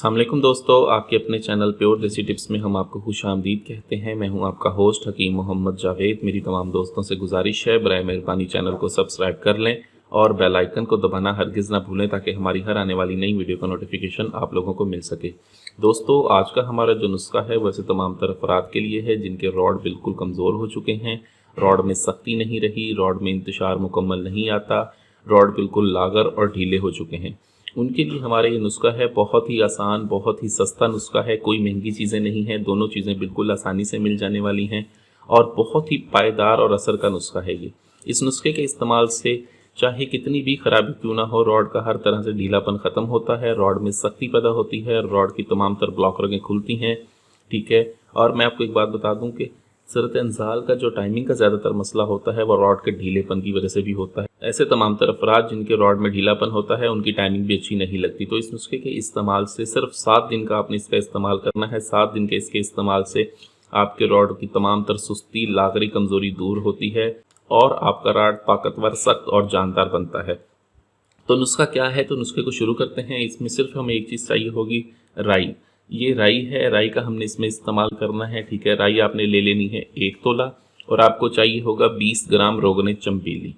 अस्सलामुअलैकुम दोस्तों, आपके अपने चैनल प्योर देसी टिप्स में हम आपको खुशामदीद कहते हैं। मैं हूं आपका होस्ट हकीम मोहम्मद जावेद। मेरी तमाम दोस्तों से गुजारिश है, बराए मेहरबानी चैनल को सब्सक्राइब कर लें और बेल आइकन को दबाना हरगिज़ ना भूलें ताकि हमारी हर आने वाली नई वीडियो का नोटिफिकेशन आप लोगों को मिल सके। दोस्तों, आज का हमारा जो नुस्खा है वैसे तमाम तर अफराद के लिए है जिनके रॉड बिल्कुल कमज़ोर हो चुके हैं, रॉड में सख्ती नहीं रही, रॉड में इंतशार मुकम्मल नहीं आता, रॉड बिल्कुल लागर और ढीले हो चुके हैं। उनके लिए हमारा ये नुस्खा है बहुत ही आसान, बहुत ही सस्ता नुस्खा है। कोई महंगी चीज़ें नहीं हैं, दोनों चीज़ें बिल्कुल आसानी से मिल जाने वाली हैं और बहुत ही पायदार और असर का नुस्खा है ये। इस नुस्खे के इस्तेमाल से चाहे कितनी भी खराबी क्यों ना हो, रॉड का हर तरह से ढीलापन ख़त्म होता है, रॉड में सख्ती पैदा होती है, रॉड की तमाम तर ब्लॉक रगें खुलती हैं। ठीक है। और मैं आपको एक बात बता दूं कि सूरत इंजाल का जो टाइमिंग का ज़्यादातर मसला होता है वो रॉड के ढीलेपन की वजह से भी होता है। ऐसे तमाम तर अफराद जिनके रॉड में ढीलापन होता है उनकी टाइमिंग भी अच्छी नहीं लगती। तो इस नुस्खे के इस्तेमाल से सिर्फ 7 दिन का आपने इसका इस्तेमाल करना है। 7 दिन के इसके इस्तेमाल से आपके रॉड की तमाम तर सुस्ती, लागरी, कमज़ोरी दूर होती है और आपका रॉड ताकतवर, सख्त और जानदार बनता है। तो नुस्खा क्या है? तो नुस्खे को शुरू करते हैं। इसमें सिर्फ हमें एक चीज़ चाहिए होगी, राई। ये राई है, राई का हमने इसमें इस्तेमाल करना है। ठीक है। राई आपने ले लेनी है 1 तोला और आपको चाहिए होगा 20 ग्राम रोगने चंबेली।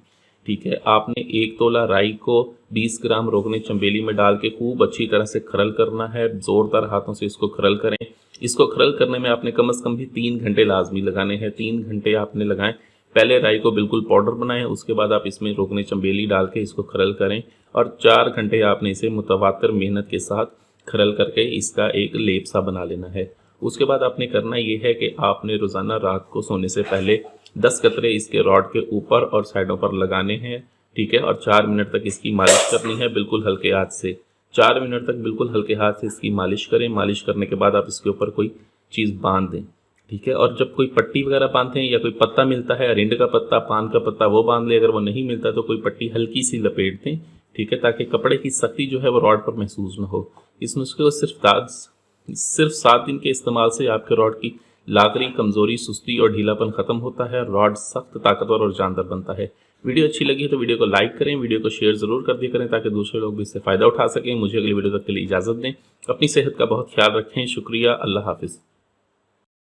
ठीक है। आपने 1 तोला राई को 20 ग्राम रोगने चंबेली में डाल के खूब अच्छी तरह से खरल करना है। ज़ोरदार हाथों से इसको खरल करें। इसको खरल करने में आपने कम से कम भी 3 घंटे लाजमी लगाने हैं। 3 घंटे आपने लगाएं। पहले राई को बिल्कुल पाउडर बनाएं, उसके बाद आप इसमें रोगने चंबेली डाल के इसको खरल करें और 4 घंटे आपने इसे मुतवातर मेहनत के साथ खरल करके इसका एक लेप सा बना लेना है। उसके बाद आपने करना ये है कि आपने रोज़ाना रात को सोने से पहले 10 कतरे इसके रॉड के ऊपर और साइडों पर लगाने हैं। ठीक है। और 4 मिनट तक इसकी मालिश करनी है बिल्कुल हल्के हाथ से। 4 मिनट तक बिल्कुल हल्के हाथ से इसकी मालिश करें। मालिश करने के बाद आप इसके ऊपर कोई चीज़ बांध दें। ठीक है। और जब कोई पट्टी वगैरह बांधते हैं या कोई पत्ता मिलता है, अरिंड का पत्ता, पान का पत्ता, वो बांध ले। अगर वो नहीं मिलता तो कोई पट्टी हल्की सी लपेट दें। ठीक है। ताकि कपड़े की सख्ती जो है वो रॉड पर महसूस न हो। इस नुस्खे को सिर्फ 7 दिन के इस्तेमाल से आपके रॉड की लागरी, कमज़ोरी, सुस्ती और ढीलापन ख़त्म होता है। रॉड सख्त, ताकतवर और जानदार बनता है। वीडियो अच्छी लगी है तो वीडियो को लाइक करें, वीडियो को शेयर ज़रूर कर दिया करें ताकि दूसरे लोग भी इससे फ़ायदा उठा सकें। मुझे अगली वीडियो तक के लिए इजाज़त दें। अपनी सेहत का बहुत ख्याल रखें। शुक्रिया। अल्लाह हाफिज़।